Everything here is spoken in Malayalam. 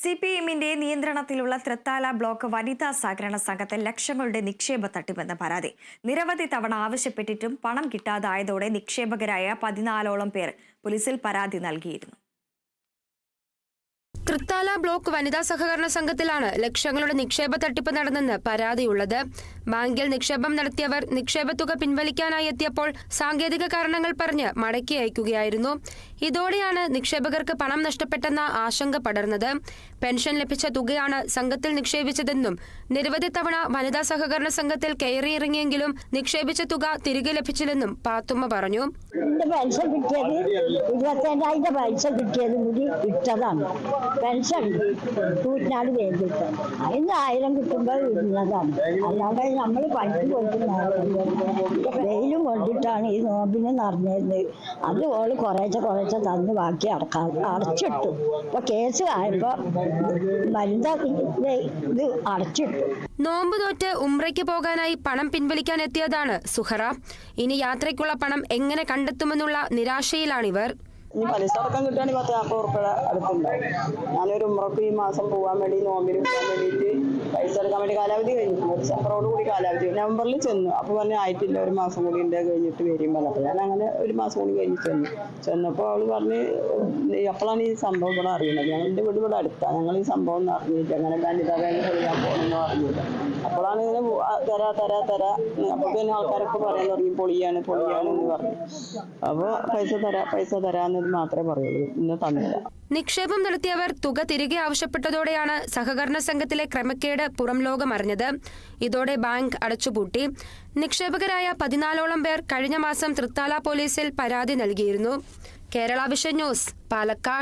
സിപിഎമ്മിന്റെ നിയന്ത്രണത്തിലുള്ള തൃത്താല ബ്ലോക്ക് വനിതാ സഹകരണ സംഘത്തിൽ ലക്ഷങ്ങളുടെ നിക്ഷേപ തട്ടിപ്പെന്ന പരാതി. നിരവധി തവണ ആവശ്യപ്പെട്ടിട്ടും പണം കിട്ടാതായതോടെ നിക്ഷേപകരായ 14ഓളം പേർ പോലീസിൽ പരാതി നൽകിയിരുന്നു. തൃത്താല ബ്ലോക്ക് വനിതാ സഹകരണ സംഘത്തിലാണ് ലക്ഷങ്ങളുടെ നിക്ഷേപ തട്ടിപ്പ് നടന്നെന്ന് പരാതിയുള്ളത്. ബാങ്കിൽ നിക്ഷേപം നടത്തിയവർ നിക്ഷേപത്തുക പിൻവലിക്കാനായി എത്തിയപ്പോൾ സാങ്കേതിക കാരണങ്ങൾ പറഞ്ഞ് മടക്കി അയക്കുകയായിരുന്നു. ഇതോടെയാണ് നിക്ഷേപകർക്ക് പണം നഷ്ടപ്പെട്ടെന്ന ആശങ്ക പടർന്നത്. പെൻഷൻ ലഭിച്ച തുകയാണ് സംഘത്തിൽ നിക്ഷേപിച്ചതെന്നും നിരവധി തവണ വനിതാ സഹകരണ സംഘത്തിൽ കയറിയിറങ്ങിയെങ്കിലും നിക്ഷേപിച്ച തുക തിരികെ ലഭിച്ചില്ലെന്നും പാത്തുമ്മ പറഞ്ഞു. പെൻഷൻ കിട്ടിയത് 25,000 പൈസ കിട്ടിയത് കൂടി ഇട്ടതാണ്. പെൻഷൻ തൂറ്റിനാട് വേണ്ടിയിട്ട് അതിന് 1000 കിട്ടുമ്പോൾ ഇടുന്നതാണ്. അല്ലാതെ നമ്മൾ പണിക്ക് പോയിട്ട് വെയിലും കൊണ്ടിട്ടാണ് ഈ നോമ്പിന് നടന്നിരുന്നത്. അത് ഓള് കുറേശ്ശെ തന്ന് ബാക്കി അടച്ചിട്ടു. ഇപ്പൊ കേസ് ആയപ്പോ വനിതാ ഇത് അടച്ചിട്ടു. നോമ്പ് തോറ്റ് ഉംറയ്ക്ക് പോകാനായി പണം പിൻവലിക്കാൻ എത്തിയതാണ് സുഹറ. ഇനി യാത്രയ്ക്കുള്ള പണം എങ്ങനെ കണ്ടെത്തുമെന്നുള്ള നിരാശയിലാണിവർ. ഇനി പലിശ അടക്കം കിട്ടുകയാണെങ്കിൽ 10-40 ഉറുപ്പിക അടുത്തുണ്ടാവും. ഞാനൊരു ഉംറക്ക് ഈ മാസം പോകാൻ വേണ്ടി നോമ്പിന് പോകാൻ വേണ്ടിയിട്ട് പൈസ എടുക്കാൻ വേണ്ടി കാലാവധി കഴിഞ്ഞിട്ടുണ്ട്. ഡിസംബറോട് കൂടി കാലാവധി നവംബറിൽ ചെന്നു. അപ്പോൾ പറഞ്ഞ് ആയിട്ടില്ല, ഒരു മാസം കൂടി ഉണ്ട് കഴിഞ്ഞിട്ട് വരുമ്പോൾ. അപ്പോൾ ഞാൻ അങ്ങനെ ഒരു മാസം കൂടി കഴിഞ്ഞ് ചെന്നപ്പോൾ അവൾ പറഞ്ഞ് അപ്പോഴാണ് ഈ സംഭവം ഇവിടെ അറിയുന്നത്. ഞാൻ എൻ്റെ വീട് ഇവിടെ അടുത്താണ്. ഞങ്ങൾ ഈ സംഭവം ഒന്നും അറിഞ്ഞില്ല. അങ്ങനെ വനിതാ ബാങ്ക് ചെയ്യാൻ പോകണമെന്ന് അറിഞ്ഞില്ല. അപ്പോഴാണ് ഇങ്ങനെ തരാ അപ്പോൾ പിന്നെ ആൾക്കാരൊക്കെ പറയാൻ തുടങ്ങി പൊളിയാണ് എന്ന് പറഞ്ഞു. അപ്പോൾ പൈസ തരാന്ന് മാത്രമേ പറയുള്ളൂ. ഇന്ന് തന്നില്ല. നിക്ഷേപം നടത്തിയവർ തുക തിരികെ ആവശ്യപ്പെട്ടതോടെയാണ് സഹകരണ സംഘത്തിലെ ക്രമക്കേട് പുറം ലോകം അറിഞ്ഞത്. ഇതോടെ ബാങ്ക് അടച്ചുപൂട്ടി. നിക്ഷേപകരായ 14ഓളം പേർ കഴിഞ്ഞ മാസം തൃത്താല പോലീസിൽ പരാതി നൽകിയിരുന്നു. Kerala vision news, Palakkad.